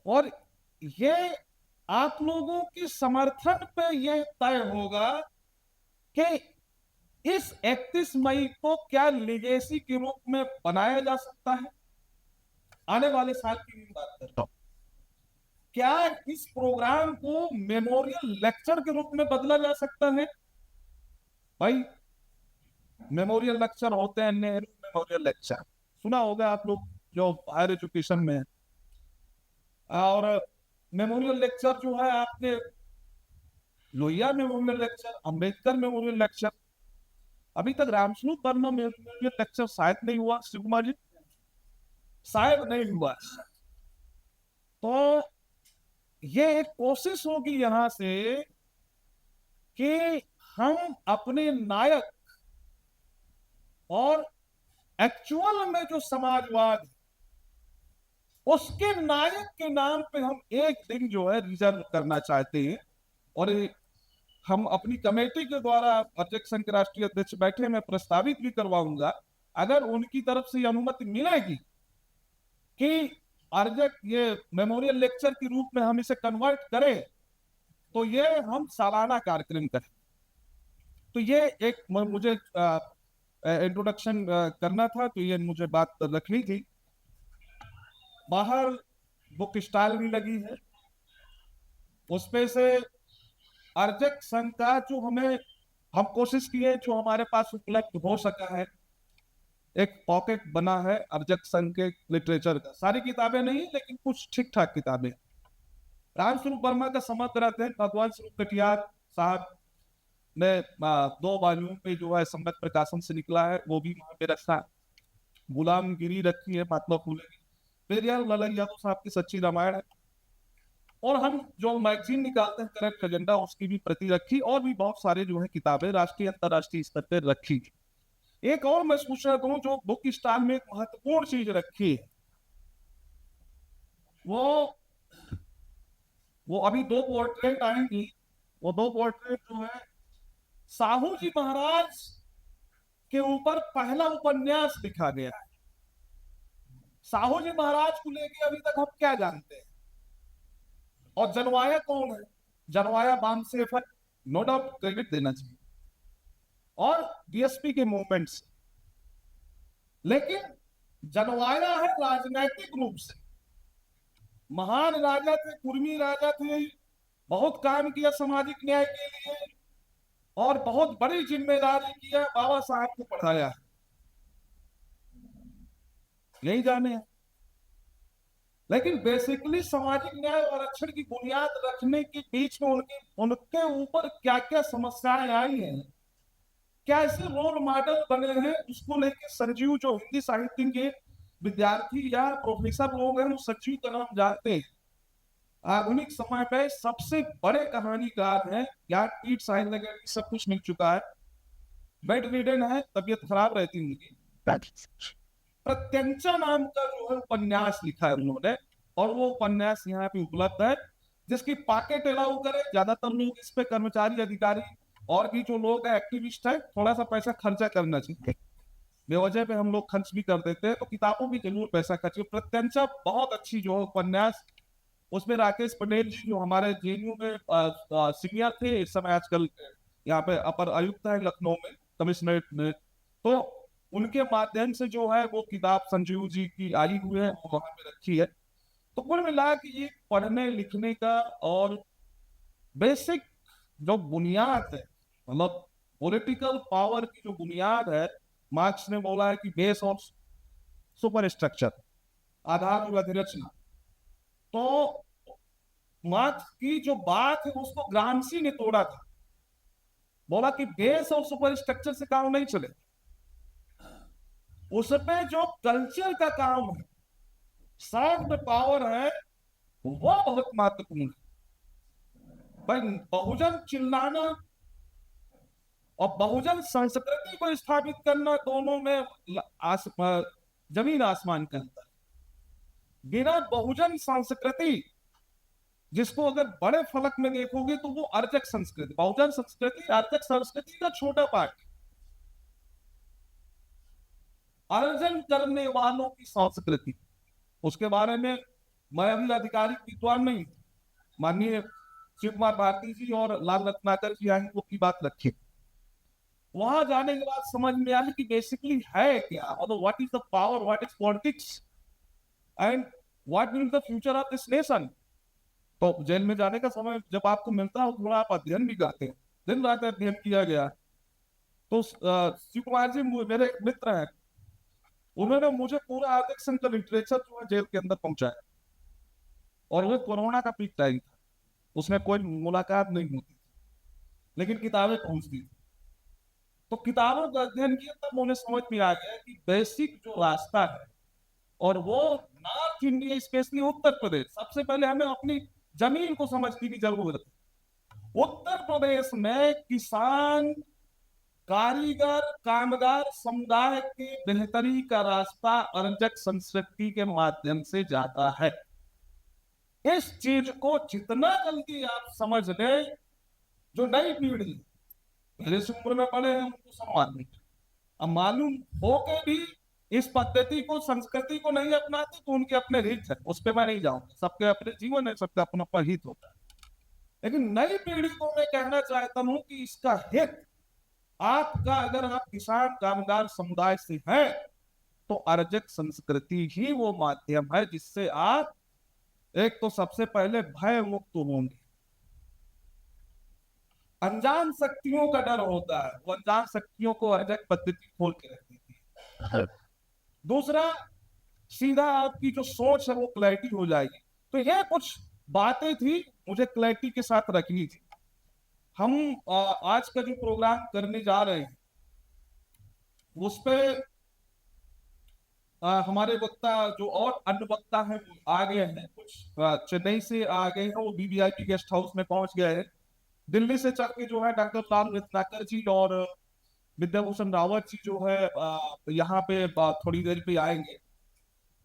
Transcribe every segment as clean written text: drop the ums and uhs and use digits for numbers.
और ये आप लोगों की समर्थन पे ये तय होगा कि इस 31 मई को क्या लिगेसी के रूप में बनाया जा सकता है। आने वाले साल की भी बात कर रहा हूं। क्या इस प्रोग्राम को मेमोरियल लेक्चर के रूप में बदला जा सकता है। भाई, मेमोरियल लेक्चर होते हैं, नेहरू मेमोरियल लेक्चर सुना होगा आप लोग जो हायर एजुकेशन में है। और मेमोरियल लेक्चर जो है आपने Lohia memorial lecture, Ambedkar memorial lecture, अभी तक रामस्वरूप वर्मा मेमोरियल लेक्चर शायद नहीं हुआ। शिव कुमार जी, शायद नहीं हुआ। तो ये एक कोशिश होगी यहां से कि हम अपने नायक और एक्चुअल में जो समाजवाद है, उसके नायक के नाम पे हम एक दिन जो है रिजर्व करना चाहते हैं। और हम अपनी कमेटी के द्वारा अध्यक्ष संघ के राष्ट्रीय अध्यक्ष बैठे, मैं प्रस्तावित भी करवाऊंगा, अगर उनकी तरफ से अनुमति मिलेगी कि अर्जक ये मेमोरियल लेक्चर के रूप में हम इसे कन्वर्ट करें, तो ये हम सालाना कार्यक्रम करें। तो ये एक मुझे इंट्रोडक्शन करना था, तो ये मुझे बात रखनी थी। बाहर बुक स्टॉल भी लगी है, उसपे से अर्जक संघ का जो हम कोशिश किए जो हमारे पास उपलब्ध हो सका है, एक पॉकेट बना है अर्जक संघ के लिटरेचर का। सारी किताबें नहीं, लेकिन कुछ ठीक ठाक किताबें। रामस्वरूप वर्मा का समग्र अध्ययन भगवान स्वरूप कटियार साहब ने 2 वॉल्यूम पे जो है संगत प्रकाशन से निकला है, वो भी वहां पे रखा। गुलामगिरी रखी है महात्मा फूले की। फिर यार ललन यादव साहब की सच्ची रामायण है। और हम जो मैगजीन निकालते हैं करंट एजेंडा, उसकी भी प्रति रखी, और भी बहुत सारे जो है किताबें राष्ट्रीय अंतर्राष्ट्रीय स्तर पर रखी। एक और मैं सूचना दूं, जो बुक स्टॉल में एक महत्वपूर्ण चीज रखी है, वो वो अभी 2 पोर्ट्रेट आएंगी। वो 2 पोर्ट्रेट जो है साहू जी महाराज के ऊपर पहला उपन्यास लिखा गया है। साहू जी महाराज को लेके अभी तक हम क्या जानते हैं, और जनवाया कौन है। जनवाया बामसेफ है, नो डाउट क्रेडिट देना चाहिए, और डीएसपी के मूवमेंट से। लेकिन जनवाया है राजनैतिक रूप से। महान राजा थे, कुर्मी राजा थे, बहुत काम किया सामाजिक न्याय के लिए, और बहुत बड़ी जिम्मेदारी किया, बाबा साहब को पढ़ाया। यही जाने हैं। लेकिन बेसिकली सामाजिक न्याय और आरक्षण की बुनियाद रखने के बीच में उनके उनके ऊपर क्या क्या समस्याएं आई हैं, क्या ऐसे रोल मॉडल बने हैं, उसको लेकर संजीव, जो हिंदी साहित्य के विद्यार्थी या प्रोफेसर लोग हैं, वो संजीव का नाम जानते हैं। आधुनिक समय में सबसे बड़े कहानीकार हैं। ज्ञानपीठ, साहित्य अकादमी सब कुछ मिल चुका है। बेड रिडन है, तबीयत खराब रहती है उनकी। प्रत्यंचा नाम का जो है उपन्यास लिखा है उन्होंने, और वो उपन्यास यहाँ पे उपलब्ध है, जिसकी पॉकेट अलाउ करे। ज्यादातर लोग इस पे कर्मचारी, अधिकारी और भी जो लोग हैं, एक्टिविस्ट है, थोड़ा सा पैसा खर्चा करना चाहिए। बेवजह पे हम लोग खर्च भी कर देते हैं, तो किताबों भी जरूर पैसा खर्च। प्रत्यंचा बहुत अच्छी जो है उपन्यास। उसमें राकेश पटेल जी, जो हमारे जेएनयू में सीनियर थे, इस समय आजकल यहाँ पे अपर आयुक्त है लखनऊ में, कमिश्नरेट में, तो उनके माध्यम से जो है वो किताब संजीव जी की आई हुई है, वो वहां पे रखी है। तो कुल मिला के ये पढ़ने लिखने का और बेसिक जो बुनियाद है, मतलब पॉलिटिकल पावर की जो बुनियाद है, मार्क्स ने बोला है कि बेस और सुपर स्ट्रक्चर, आधार और अधिरचना। तो मार्क्स की जो बात है उसको ग्रामसी ने तोड़ा था। बोला कि बेस और सुपर स्ट्रक्चर से काम नहीं चले, उसमें जो कल्चर का काम है, सॉफ्ट पावर है, वो बहुत महत्वपूर्ण है। भाई, बहुजन चिल्लाना और बहुजन संस्कृति को स्थापित करना, दोनों में जमीन आसमान का अंतर। बिना बहुजन संस्कृति, जिसको अगर बड़े फलक में देखोगे तो वो अर्जक संस्कृति, बहुजन संस्कृति अर्जक संस्कृति का छोटा पार्ट। अर्जन करने वालों की संस्कृति, उसके बारे में मैं अभी आधिकारिक विद्वान नहीं, माननीय शिव कुमार भारती जी और लाल रत्नाकर जी आएंगे, वो की बात रखिए। वहां जाने के बाद समझ में आया कि बेसिकली है क्या, मतलब what is the power, what is politics and what will the future of this nation. तो जेल में जाने का समय जब आपको मिलता है, थोड़ा आप अध्ययन भी करते हैं, दिन रात अध्ययन किया गया। तो शिव कुमार जी मेरे एक मित्र हैं, उन्होंने मुझे पूरा आर्थिक संघ का लिटरेचर जो है जेल के अंदर पहुंचाया। और वो कोरोना का पीक टाइम था, उसमें कोई मुलाकात नहीं होती थी, लेकिन किताबें पहुंचती थी। तो किताबों का अध्ययन किया, तब मुझे समझ में आ गया कि बेसिक जो रास्ता है, और वो north India, specially Uttar Pradesh, सबसे पहले हमें अपनी जमीन को समझने की जरूरत है। उत्तर प्रदेश में किसान, कारीगर, कामगार समुदाय की बेहतरी का रास्ता अर्जक संस्कृति के माध्यम से जाता है। इस चीज को जितना जल्दी आप समझ लें, जो नई पीढ़ी मेरे से उम्र में बड़े हैं उनको सम्मान नहीं, अब मालूम हो के भी इस पद्धति को, संस्कृति को नहीं अपनाते, तो उनके अपने हित है, उस पर मैं नहीं जाऊंगा, सबके अपने जीवन है, सबका अपना अपना हित होता है। लेकिन नई पीढ़ी को मैं कहना चाहता हूं कि इसका हित आपका, अगर आप किसान कामगार समुदाय से हैं, तो अर्जक संस्कृति ही वो माध्यम है जिससे आप एक तो सबसे पहले भय मुक्त होंगे। अनजान शक्तियों का डर होता है, वो अनजान शक्तियों को अर्जक पद्धति खोल के रख देती है। दूसरा, सीधा आपकी जो सोच है वो क्लैरिटी हो जाएगी। तो यह कुछ बातें थी, मुझे क्लैरिटी के साथ रखनी थी। हम आज का जो प्रोग्राम करने जा रहे हैं उस पे हमारे वक्ता जो और अन्य वक्ता हैं वो आ गए हैं, कुछ चेन्नई से आ गए हैं, वो बीबीआईपी गेस्ट हाउस में पहुंच गए हैं। दिल्ली से चल के जो है डॉक्टर लाल रत्नाकर जी और विद्याभूषण रावत जी जो है यहाँ पे थोड़ी देर पे आएंगे।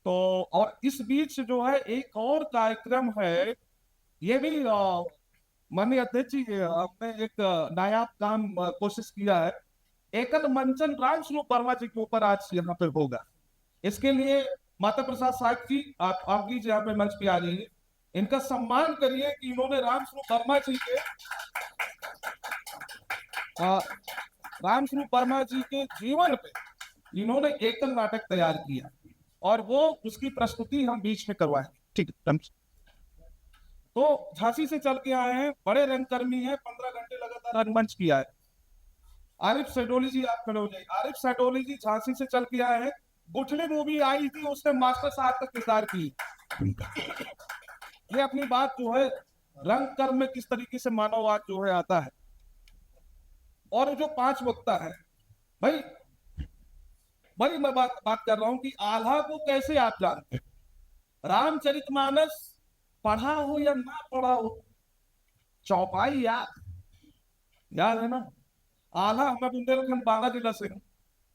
तो और इस बीच जो है एक और कार्यक्रम है, ये भी माननीय अध्यक्ष जी, हमने एक नायाब काम कोशिश किया है। एकल मंचन राम स्वरूप वर्मा जी के ऊपर आज यहाँ पे होगा। इसके लिए माता प्रसाद साहब जी, आप प्लीज यहाँ पे मंच पे आ जाइए, इनका सम्मान करिए कि इन्होंने राम स्वरूप वर्मा जी के राम स्वरूप वर्मा जी के जीवन पे इन्होंने एकल नाटक तैयार किया, और वो उसकी प्रस्तुति हम बीच में करवाएंगे, ठीक है। तो झांसी से चल के आए हैं, बड़े रंगकर्मी हैं, 15 घंटे लगातार रंगमंच किया है। आरिफ सैडोली जी, आप खड़े हो जाइए। आरिफ सैडोली जी झांसी से चल के आए हैं, गुठली मूवी आई थी, उसने मास्टर साहब का किरदार की। ये अपनी बात जो है रंग कर्म में किस तरीके से मानववाद जो है आता है। और जो 5 वक्ता है, भाई भाई मैं बात कर रहा हूं कि आल्हा को कैसे आप जानते हैं? रामचरितमानस पढ़ा हो या ना पढ़ा हो, चौपाई याद है ना? आल्हा, मैं बुंदेलखंड बांका जिला से हूँ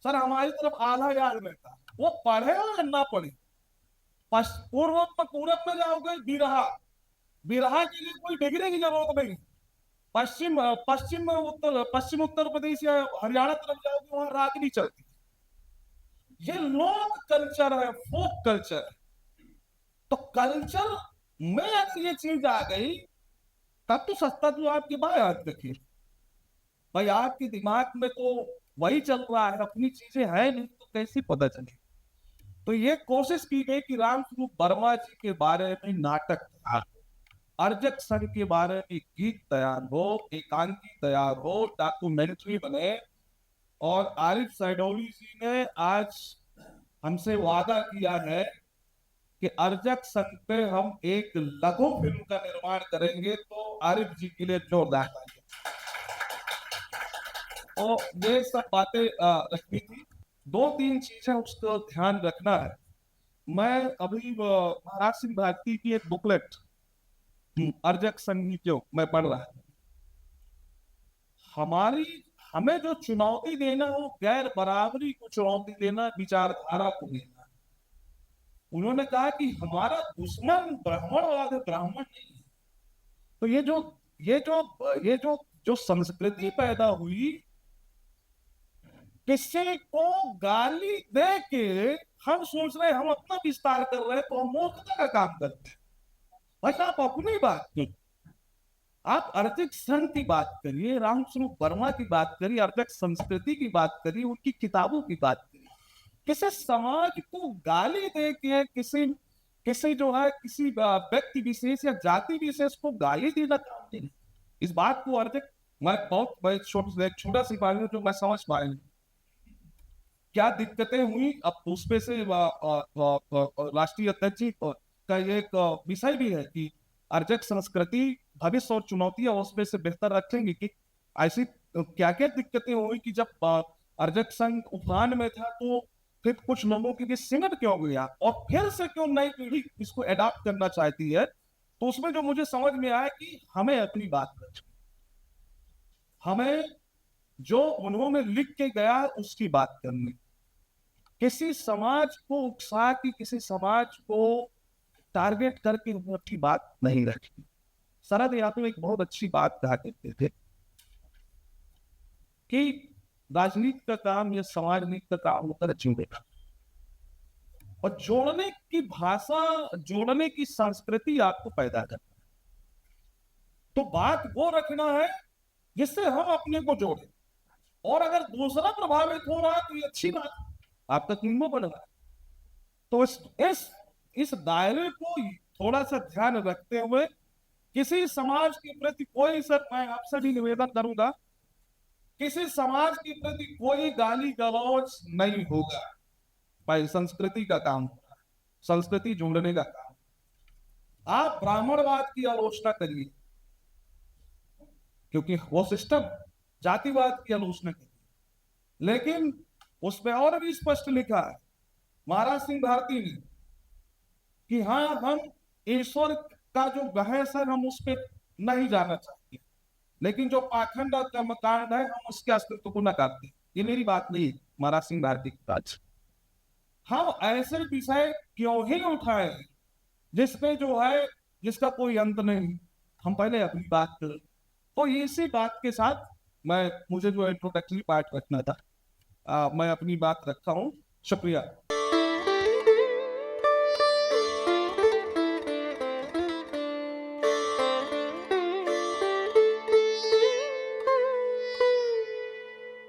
सर, हमारी तरफ आल्हा याद रहता, वो पढ़े हो या ना पढ़े। पूर्व में, पूरब में जाओगे बिरहा, बिरहा के लिए कोई डिग्री की जरूरत नहीं। पश्चिम पश्चिम उत्तर प्रदेश या हरियाणा तरफ जाओगे, वहां रागनी चलती। ये लोक कल्चर है, फोक कल्चर। तो कल्चर में अगर ये चीज आ गई, तब तो सस्ता तो आपकी बात याद रखिए भाई, आपके दिमाग में तो वही चल रहा है, अपनी चीजें है नहीं तो कैसे पता चले। तो ये कोशिश की गई कि राम स्वरूप वर्मा जी के बारे में नाटक, अर्जक संघ के बारे में गीत तैयार हो, एकांकी तैयार हो, डॉक्यूमेंट्री बने। और आरिफ सैडोली जी ने आज हमसे वादा किया है कि अर्जक संघ पे हम एक लघु फिल्म का निर्माण करेंगे, तो आरिफ जी के लिए जोरदार तालियां। और ये सब बातें रखनी थी। 2-3 चीजें उसको ध्यान रखना है। मैं अभी महाराज सिंह भारती की एक बुकलेट अर्जक संघ क्यों मैं पढ़ रहा हूं। हमारी हमें जो चुनौती देना, वो गैर बराबरी को चुनौती देना, विचारधारा को देना। उन्होंने कहा कि हमारा दुश्मन ब्राह्मणवाद है, ब्राह्मण नहीं है। तो ये जो संस्कृति पैदा हुई, किसी को गाली दे के हम सोच रहे हैं हम अपना विस्तार कर रहे हैं तो हम मूर्खता का काम करते हैं। भाई आप अपनी बात करिए, आप अर्जक संघ की बात करिए, रामस्वरूप वर्मा की बात करिए, अर्जक संस्कृति की बात करिए, उनकी किताबों की बात करिए। किसी समाज को गाली दे के किसी किसी जो है किसी व्यक्ति विशेष या जाति विशेष को गाली देना काम नहीं। इस बात को अर्जक मैं बहुत छोटा सी बात है जो मैं समझ पाया हूँ। क्या दिक्कतें हुई अब उस पे से राष्ट्रीय अध्यक्ष जी का ये एक विषय भी है कि अर्जक संस्कृति भविष्य और चुनौतियां उस पे से बेहतर रखेंगे कि ऐसी क्या क्या दिक्कतें हुई कि जब अर्जक संघ उफान में था तो फिर कुछ लोगों के लिए सिमट क्यों गया और फिर से क्यों नई पीढ़ी इसको अडॉप्ट करना चाहती है। तो उसमें जो मुझे समझ में आया कि हमें अपनी बात रखनी, हमें जो उन्होंने लिख के गया उसकी बात करनी, किसी समाज को उकसा के किसी समाज को टारगेट करके अपनी बात नहीं रखी। शरद यादव एक बहुत अच्छी बात कहा करते थे कि राजनीति का काम या समाज नीति का काम होता है जोड़ना, और जोड़ने की भाषा, जोड़ने की संस्कृति आपको पैदा करना। तो बात वो रखना है जिससे हम अपने को जोड़े, और अगर दूसरा प्रभावित हो रहा है तो ये अच्छी बात, आपका कीमो बन रहा है। तो इस दायरे को थोड़ा सा ध्यान रखते हुए किसी समाज के प्रति कोई, सर मैं आपसे भी निवेदन करूंगा, किसी समाज के प्रति कोई गाली गलौज नहीं होगा। भाई संस्कृति का काम, संस्कृति जोड़ने का काम। आप ब्राह्मणवाद की आलोचना करिए क्योंकि वो सिस्टम जातिवाद की आलोचना करिए, लेकिन उसमें और भी स्पष्ट लिखा है महाराज सिंह भारती ने कि हाँ हम ईश्वर का जो बहस है हम उस पर नहीं जाना चाहते, लेकिन जो पाखंड और कर्मकांड है हम उसके अस्तित्व को नकारते। ये मेरी बात नहीं, महाराज सिंह भारती की बात। हम ऐसे विषय क्यों ही उठाए जिसमें जो है जिसका कोई अंत नहीं, हम पहले अपनी बात करें। तो इसी बात के साथ मुझे जो इंट्रोडक्टरी पार्ट रखना था मैं अपनी बात रखता हूँ। शुक्रिया।